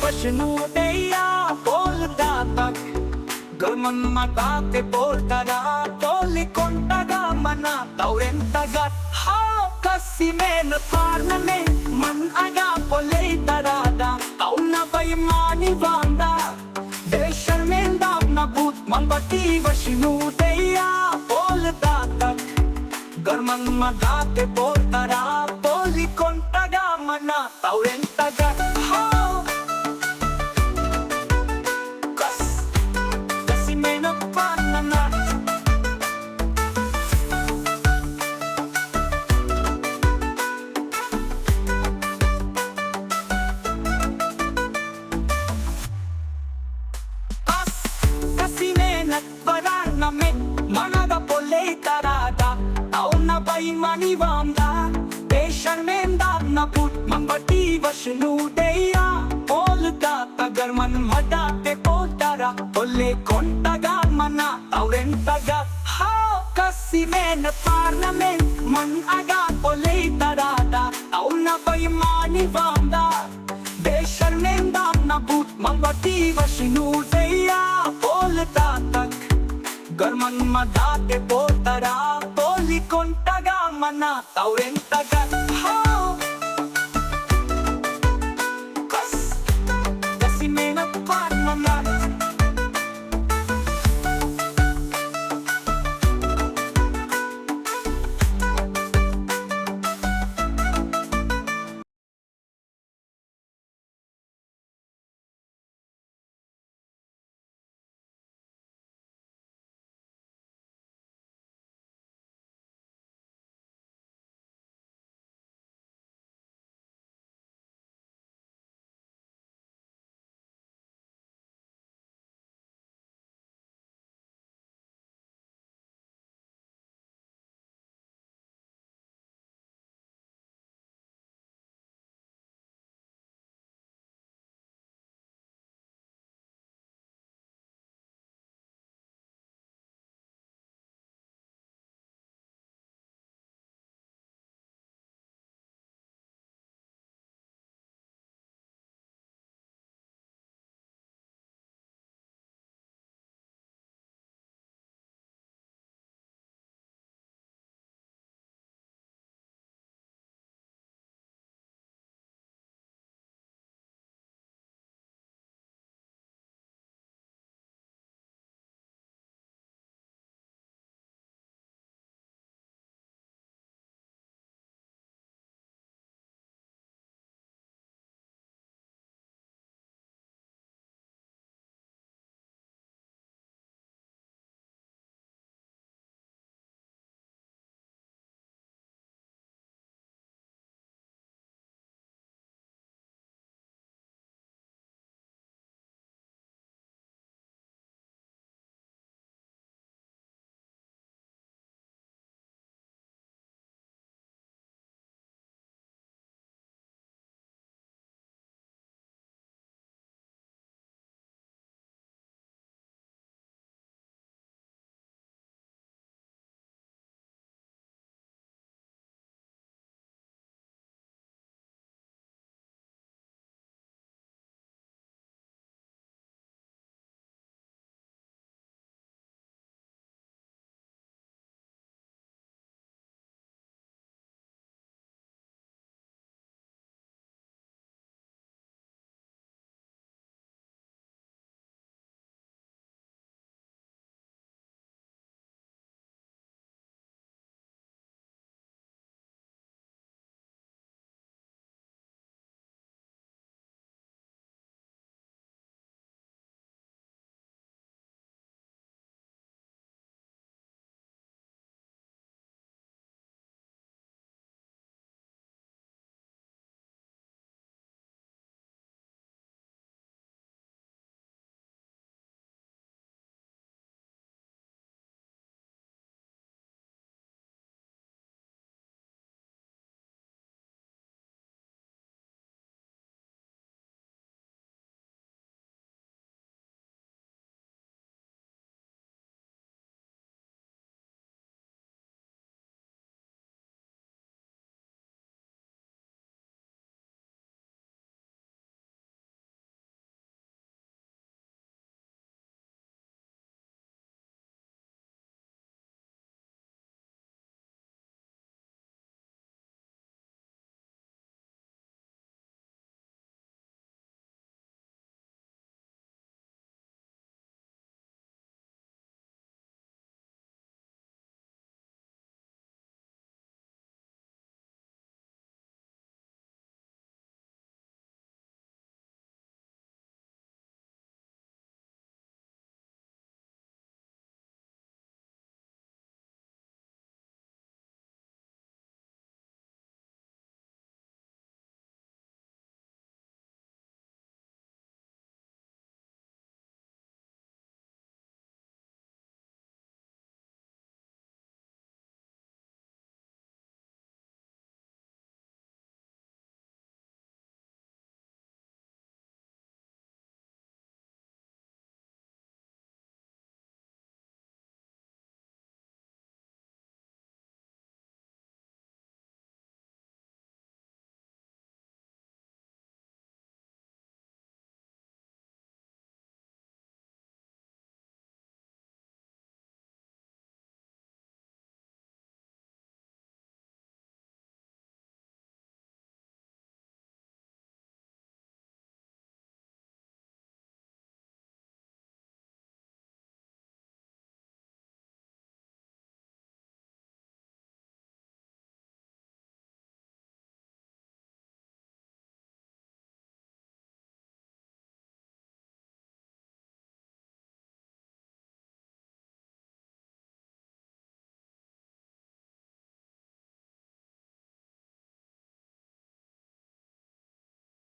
Vashnudeya boldatak Galman matate boltara Toli kontaga mana taurentagat Ha kasi men parnane Man aga pole tarada Tauna bay mani vanda Deshan men dab na but Man bati Vashnudeya boldatak Galman matate boltara Toli kontaga mana taurentagat Ha Managa pole tarada Tauna bay mani vanda Deshan menda na put Mambati Vashnudeya Polda tagarman madate potara Pole kontaga mana taurentaga Ha kasi men parnamen Man aga pole tarada Tauna bay mani vanda Deshan menda na put Mambati Vashnudeya Polda tag Garman madate potara Toli kontaga mana taurentaga Ha